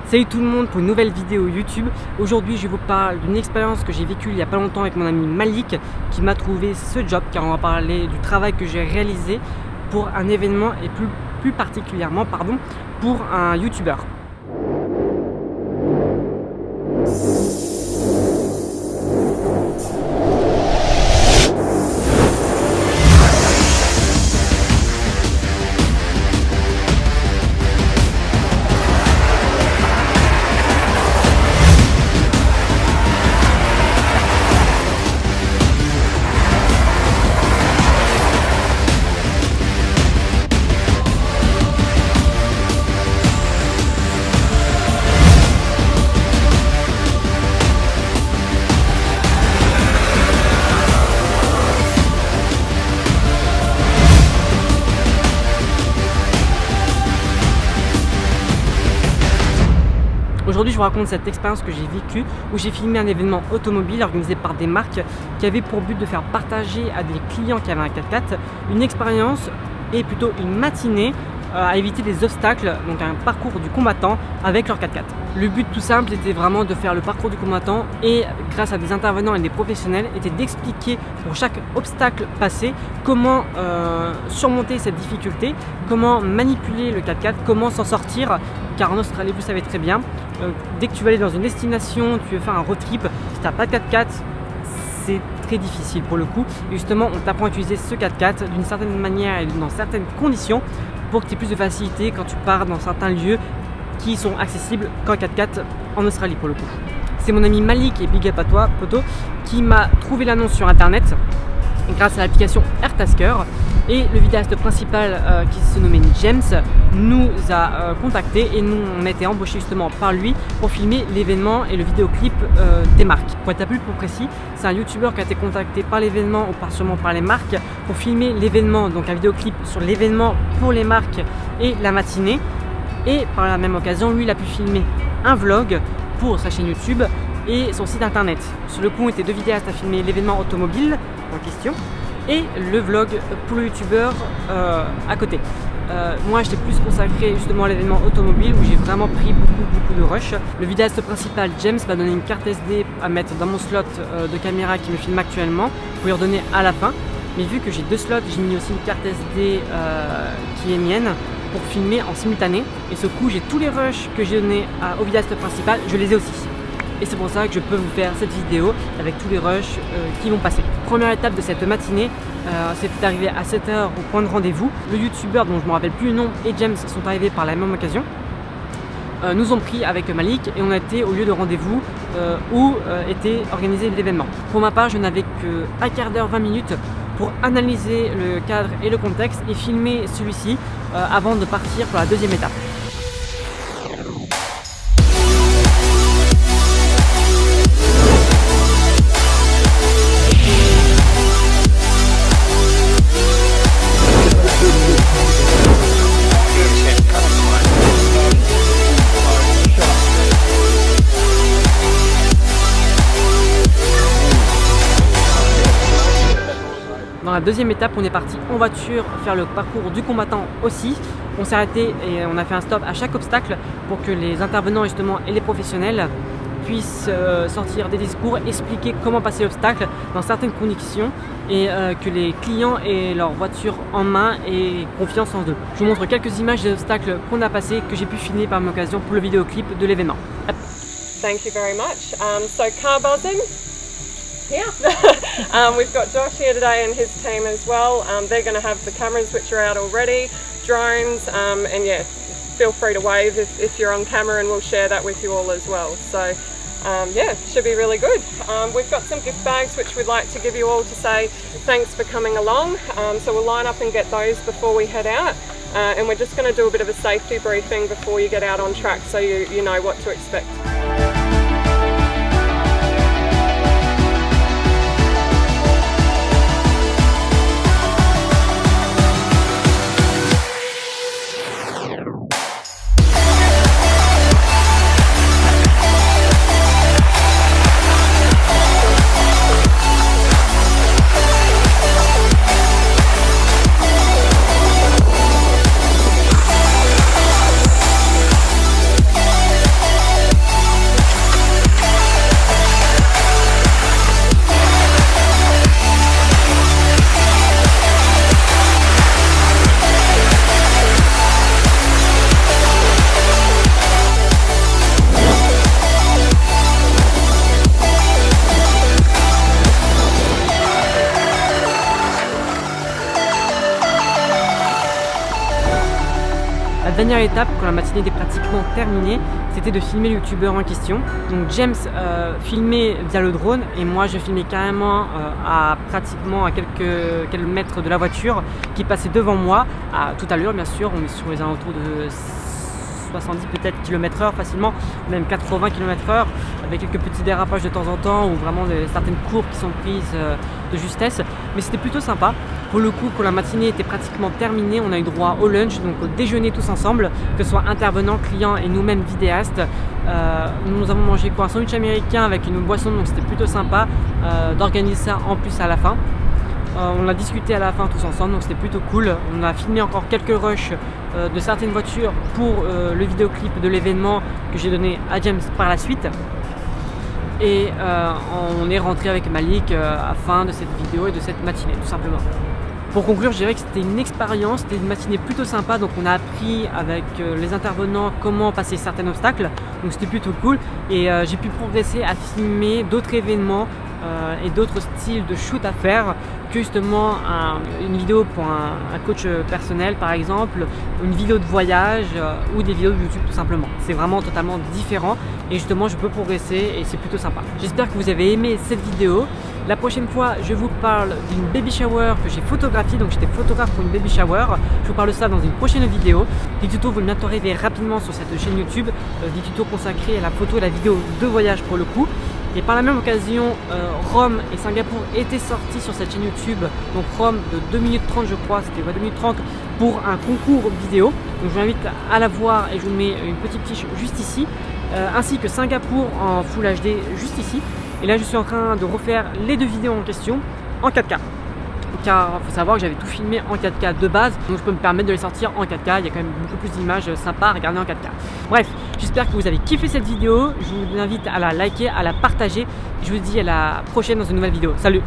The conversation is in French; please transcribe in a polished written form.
Salut tout le monde pour une nouvelle vidéo YouTube. Aujourd'hui je vous parle d'une expérience que j'ai vécue il y a pas longtemps avec mon ami Malik qui m'a trouvé ce job, car on va parler du travail que j'ai réalisé pour un événement et plus particulièrement pour un YouTuber. Aujourd'hui, je vous raconte cette expérience que j'ai vécue où j'ai filmé un événement automobile organisé par des marques qui avait pour but de faire partager à des clients qui avaient un 4x4 une expérience et plutôt une matinée à éviter des obstacles, donc un parcours du combattant avec leur 4x4. Le but tout simple était vraiment de faire le parcours du combattant et grâce à des intervenants et des professionnels était d'expliquer pour chaque obstacle passé comment surmonter cette difficulté, comment manipuler le 4x4, comment s'en sortir, car en Australie vous savez très bien, dès que tu vas aller dans une destination, tu veux faire un road trip, si tu n'as pas de 4x4, c'est très difficile pour le coup. Et justement on t'apprend à utiliser ce 4x4 d'une certaine manière et dans certaines conditions pour que tu aies plus de facilité quand tu pars dans certains lieux qui sont accessibles qu'en 4x4 en Australie pour le coup. C'est mon ami Malik, et big up à toi poto, qui m'a trouvé l'annonce sur internet grâce à l'application Airtasker, et le vidéaste principal qui se nommait James nous a contacté et nous on a été embauché justement par lui pour filmer l'événement et le vidéoclip des marques. Pour être plus précis, c'est un youtubeur qui a été contacté par l'événement ou sûrement par les marques pour filmer l'événement, donc un vidéoclip sur l'événement pour les marques et la matinée, et par la même occasion lui il a pu filmer un vlog pour sa chaîne YouTube et son site internet. Sur le coup on était deux vidéastes à filmer l'événement automobile en question et le vlog pour le youtubeur à côté. Moi j'étais plus consacré justement à l'événement automobile où j'ai vraiment pris beaucoup de rush. Le vidéaste principal James m'a donné une carte SD à mettre dans mon slot de caméra qui me filme actuellement pour lui redonner à la fin, mais vu que j'ai deux slots, j'ai mis aussi une carte SD qui est mienne pour filmer en simultané, et ce coup j'ai tous les rushs que j'ai donnés au vidéaste principal, je les ai aussi. Et c'est pour ça que je peux vous faire cette vidéo avec tous les rushs qui vont passer. Première étape de cette matinée, c'était d'arriver à 7h au point de rendez-vous. Le youtubeur dont je ne me rappelle plus le nom et James sont arrivés par la même occasion. Nous ont pris avec Malik et on a été au lieu de rendez-vous où était organisé l'événement. Pour ma part, je n'avais qu'un quart d'heure, 20 minutes pour analyser le cadre et le contexte et filmer celui-ci avant de partir pour la deuxième étape. Dans la deuxième étape, on est parti en voiture faire le parcours du combattant aussi. On s'est arrêté et on a fait un stop à chaque obstacle pour que les intervenants justement et les professionnels puissent sortir des discours, expliquer comment passer l'obstacle dans certaines conditions et que les clients aient leur voiture en main et confiance en eux. Je vous montre quelques images des obstacles qu'on a passés que j'ai pu filmer par l'occasion pour le vidéoclip de l'événement. Thank you very much. So car buzzing. Yeah. We've got Josh here today and his team as well. They're going to have the cameras which are out already, drones, and yeah, feel free to wave if you're on camera and we'll share that with you all as well. So yeah, should be really good. We've got some gift bags which we'd like to give you all to say thanks for coming along. So we'll line up and get those before we head out. And we're just going to do a bit of a safety briefing before you get out on track so you know what to expect. dernière étape, quand la matinée était pratiquement terminée, c'était de filmer le youtubeur en question. Donc James filmait via le drone et moi je filmais carrément à quelques mètres de la voiture qui passait devant moi, à toute allure bien sûr. On est sur les alentours de 70 peut-être km/h facilement, même 80 km/h, avec quelques petits dérapages de temps en temps ou vraiment certaines courbes qui sont prises de justesse, mais c'était plutôt sympa. Pour le coup, quand la matinée était pratiquement terminée, on a eu droit au lunch, donc au déjeuner tous ensemble, que ce soit intervenants, clients et nous-mêmes vidéastes. Nous avons mangé un sandwich américain avec une boisson, donc c'était plutôt sympa d'organiser ça en plus à la fin. On a discuté à la fin tous ensemble, donc c'était plutôt cool. On a filmé encore quelques rushs de certaines voitures pour le vidéoclip de l'événement que j'ai donné à James par la suite. Et on est rentré avec Malik à la fin de cette vidéo et de cette matinée, tout simplement. Pour conclure, je dirais que c'était une expérience, c'était une matinée plutôt sympa, donc on a appris avec les intervenants comment passer certains obstacles, donc c'était plutôt cool. Et j'ai pu progresser à filmer d'autres événements et d'autres styles de shoot à faire que justement une vidéo pour un coach personnel par exemple, une vidéo de voyage ou des vidéos de YouTube tout simplement. C'est vraiment totalement différent et justement je peux progresser et c'est plutôt sympa. J'espère que vous avez aimé cette vidéo. La prochaine fois, je vous parle d'une baby shower que j'ai photographiée, donc j'étais photographe pour une baby shower. Je vous parle de ça dans une prochaine vidéo. Des tutos vont bientôt arriver rapidement sur cette chaîne YouTube, des tutos consacrés à la photo et la vidéo de voyage pour le coup. Et par la même occasion, Rome et Singapour étaient sortis sur cette chaîne YouTube. Donc Rome de 2 minutes 30 je crois, c'était 2 minutes 30 pour un concours vidéo. Donc je vous invite à la voir et je vous mets une petite fiche juste ici. Ainsi que Singapour en Full HD juste ici. Et là je suis en train de refaire les deux vidéos en question en 4K. Car il faut savoir que j'avais tout filmé en 4K de base, donc je peux me permettre de les sortir en 4K, il y a quand même beaucoup plus d'images sympas à regarder en 4K. Bref, j'espère que vous avez kiffé cette vidéo, je vous invite à la liker, à la partager, je vous dis à la prochaine dans une nouvelle vidéo. Salut!